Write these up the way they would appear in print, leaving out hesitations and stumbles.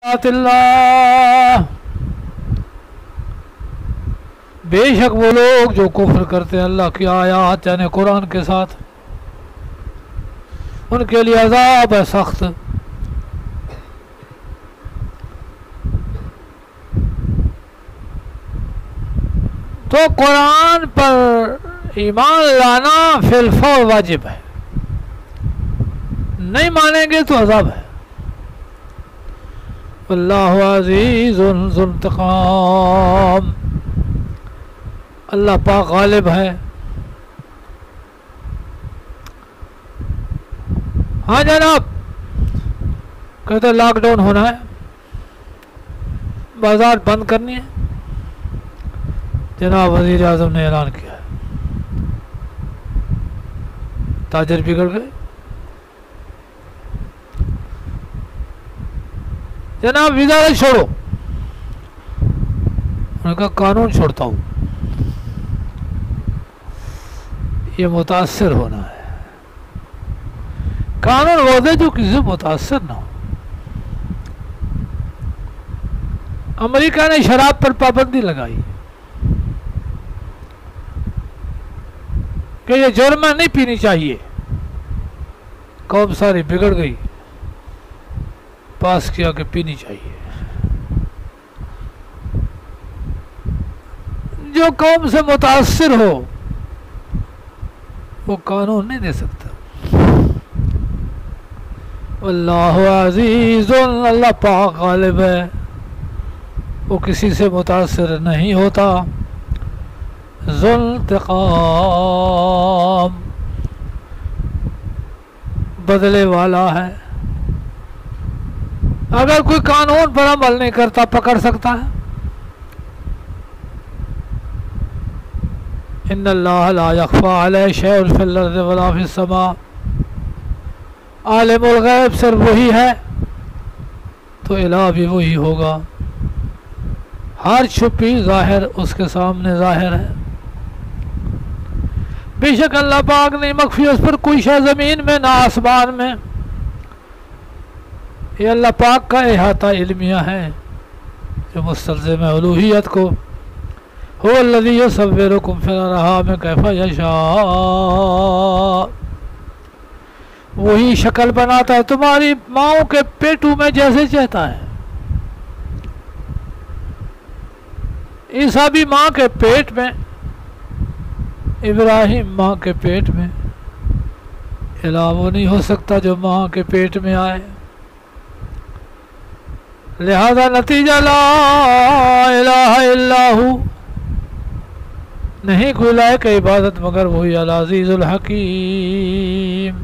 अल्लाह, बेशक वो लोग जो कुफ्र करते हैं अल्लाह की आयात यानी कुरान के साथ, उनके लिए अज़ाब है सख्त। तो कुरान पर ईमान लाना फिलफौर वाजिब है, नहीं मानेंगे तो अज़ाब है। अल्लाहु अज़ीज़ुन ज़ुल्इंतिक़ाम, अल्लाह पाक गालिब है। हाँ जनाब, कहते लॉकडाउन होना है, बाजार बंद करनी है। जनाब वज़ीर आज़म ने ऐलान किया है, ताजर बिगड़ गए। जनाब वजारत छोड़ो, उनका कानून छोड़ता हूँ। ये मुतासिर होना है, कानून वो दे जो किसी से मुतासिर ना हो। अमेरिका ने शराब पर पाबंदी लगाई कि ये जुर्म नहीं पीनी चाहिए, कौम सारी बिगड़ गई, पास किया कि पीनी चाहिए। जो कौम से मुतासिर हो वो कानून नहीं दे सकता। अल्लाहु अज़ीज़ुन, अल्लाह पाक गालिब है, वो किसी से मुतासिर नहीं होता। ज़ुल्इंतिक़ाम, बदले वाला है। अगर कोई कानून पर अमल नहीं करता पकड़ सकता है। इन्नल्लाह ला यख़्फ़ा अलैहि शैउन फ़िल अर्ज़ि वला फ़िस समा, आलिमुल गैब सिर्फ वही है तो इलाह भी वही होगा। हर छुपी ज़ाहिर उसके सामने ज़ाहिर है। बेशक अल्लाह पाक ने मख्फी उस पर कोई शय ज़मीन में ना आसमान में, ये अल्लाह पाक का इहाता इल्मिया है जो मुस्तलज़िम है उलूहियत को। हुवल्लज़ी युसव्विरुकुम फ़िल अरहाम कैफ़ा यशा, वही शक्ल बनाता है तुम्हारी माओ के पेटों में जैसे चाहता है। ईसा भी माँ के पेट में, इब्राहिम माँ के पेट में, इलाह वो नहीं हो सकता जो माँ के पेट में आए। लिहाजा नतीजा ला इलाहा इल्लाहु, नहीं कोई लायक इबादत मगर वही अल अज़ीज़ुल हकीम,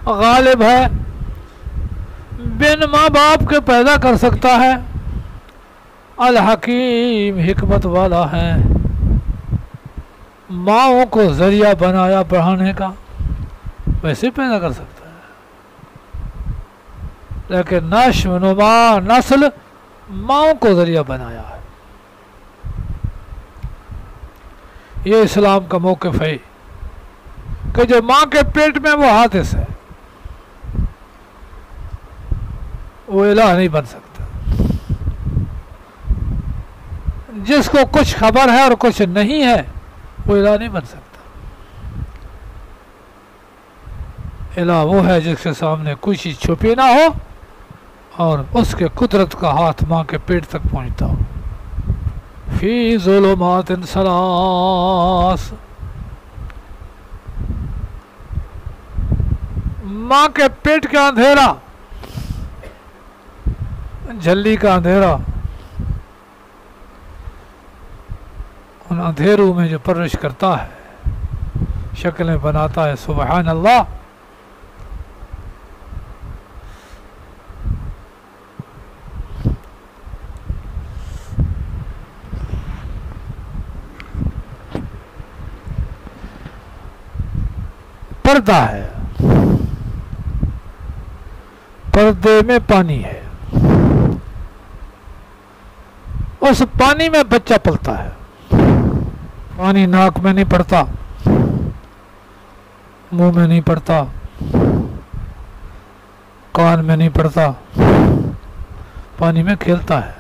गालिब है, बिन माँ बाप के पैदा कर सकता है। अल हकीम, हिकमत वाला है, माँओं को जरिया बनाया बढ़ाने का, वैसे पैदा कर सकता है। लेकिन नस्ल नुमा नस्ल माँओं को जरिया बनाया है। ये इस्लाम का मौक़िफ़ है कि जो माँ के पेट में वो हादिस है, वो इलाह नहीं बन सकता। जिसको कुछ खबर है और कुछ नहीं है वो इलाह नहीं बन सकता। इलाह वो है जिसके सामने कोई चीज़ छुपी ना हो और उसके कुदरत का हाथ माँ के पेट तक पहुँचता हो। फी ज़ुलुमातिन सलास, माँ के पेट का अंधेरा, झल्ली का अंधेरा, उन अंधेरों में जो परवरिश करता है, शक्लें बनाता है। सुबहान अल्लाह, पर्दा है, पर्दे में पानी है, उस पानी में बच्चा पलता है। पानी नाक में नहीं पड़ता, मुंह में नहीं पड़ता, कान में नहीं पड़ता, पानी में खेलता है।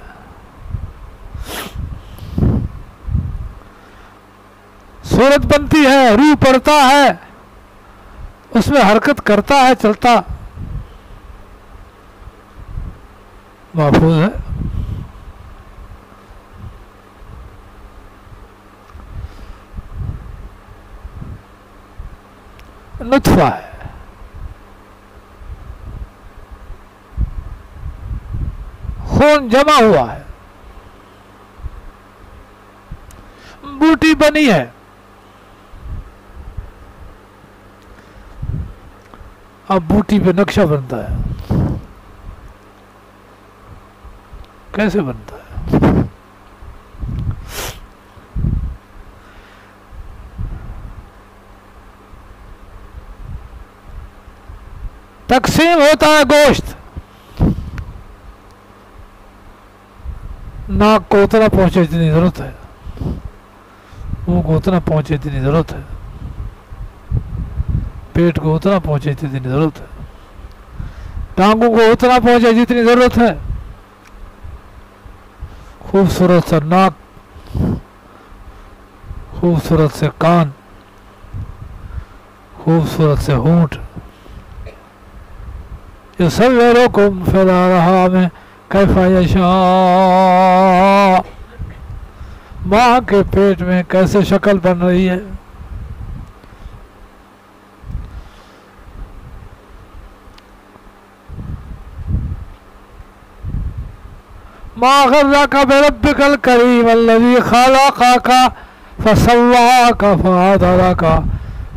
सूरत बनती है, रूह पड़ता है, उसमें हरकत करता है, चलता, महफूज है। नुत्फा है, खून जमा हुआ है, बूटी बनी है, अब बूटी पे नक्शा बनता है। कैसे बनता है? तकसीम होता है गोश्त, नाक को उतना पहुंचे जितनी जरूरत है, मुंह को उतना पहुंचे जितनी जरूरत है, पेट को उतना पहुंचे जितनी जरूरत है, टांगों को उतना पहुंचे जितनी जरूरत है। खूबसूरत सा नाक, खूबसूरत से कान, खूबसूरत से होंठ, ये सब वेरों को फैला रहा में कैफा यशा, माँ के पेट में कैसे शक्ल बन रही है। माँ गर्रका बिरब्बिकल करीम अल्लज़ी खलक़का फसव्वाका फअदलका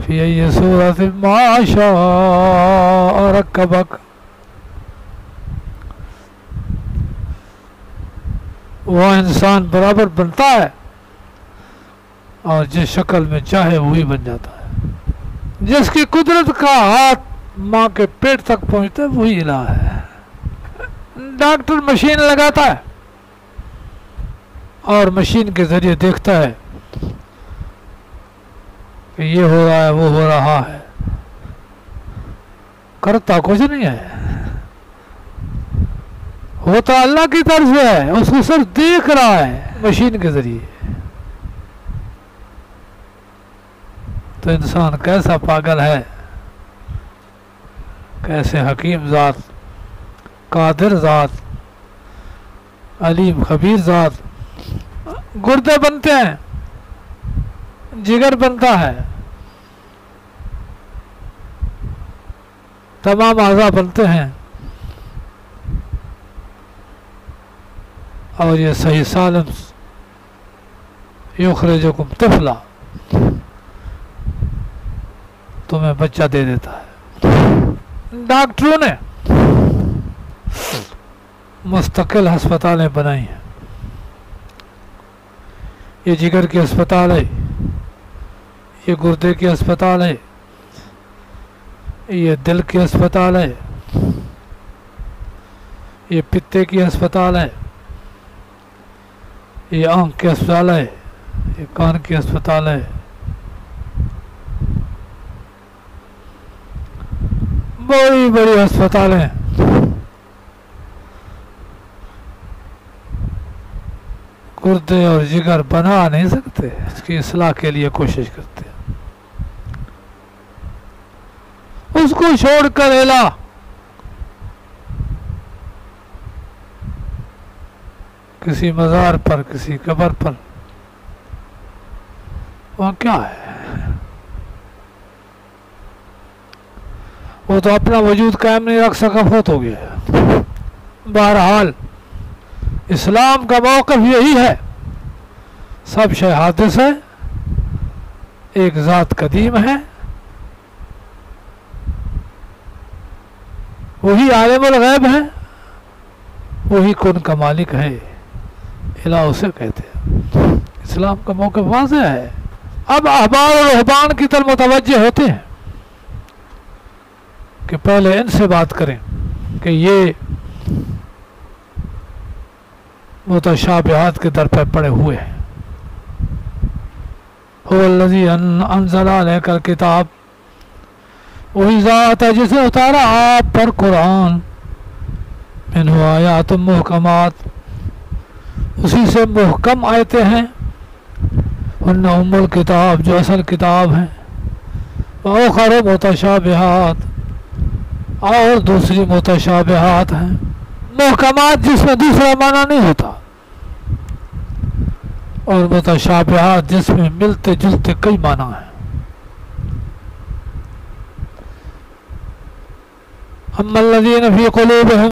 फ़ी अय्यि सूरतिन मा शाअ रक्कबक। वह इंसान बराबर बनता है और जिस शक्ल में चाहे वही बन जाता है। जिसकी कुदरत का हाथ माँ के पेट तक पहुँचता है वही इलाह है। डॉक्टर मशीन लगाता है और मशीन के जरिए देखता है कि ये हो रहा है, वो हो रहा है, करता कुछ नहीं है, होता अल्लाह की तरफ से है, उसको सिर्फ देख रहा है मशीन के जरिए। तो इंसान कैसा पागल है, कैसे हकीम ज़ात, कादिर ज़ात, अलीम खबीर ज़ात। गुर्दे बनते हैं, जिगर बनता है, तमाम आज़ा बनते हैं और ये सही सालम युखरिजुकुम तिफला, तुम्हें बच्चा दे देता है। डॉक्टरों ने मुस्तकिल अस्पतालें बनाई हैं। ये जिगर की अस्पताल है, ये गुर्दे की अस्पताल है, ये दिल की अस्पताल है, ये पित्ते की अस्पताल है, ये आँख की अस्पताल है, ये कान की अस्पताल है। बड़ी बड़ी अस्पतालें गुर्दे और जिगर बना नहीं सकते, इसकी इस्लाह के लिए कोशिश करते हैं। उसको छोड़कर एला किसी मज़ार पर, किसी कब्र पर, वहाँ क्या है? वो तो अपना वजूद कायम नहीं रख सका, फौत हो गया। बहरहाल इस्लाम का मौक़िफ़ यही है, सब शय हादिस है, एक ज़ात कदीम है, वही आलिमुल गैब है, वही कुन का मालिक है, इलाह उसे कहते हैं। इस्लाम का मौक़िफ़ वाज़ेह है। अब अहबार और रहबान की तरफ मुतवज्जे होते हैं कि पहले इनसे बात करें कि ये मुतशाबिहात के दर पर पड़े हुए हैं। हुवल्लज़ी अंज़ला अलैकल किताब, वही ज़ात है जिसे उतारा आप पर कुरान, मिन्हु आयात मुहकमात, उसी से मुहकम आयते हैं, वरना उम्मुल किताब जो असल किताब है, और मुतशाबिहात, और दूसरी मुतशाबिहात हैं। मुहकमात जिसमें दूसरा माना नहीं होता, और मुतशाबिहात जिसमें मिलते जुलते कई माना है। अम्मल्लज़ीन फ़ी क़ुलूबिहिम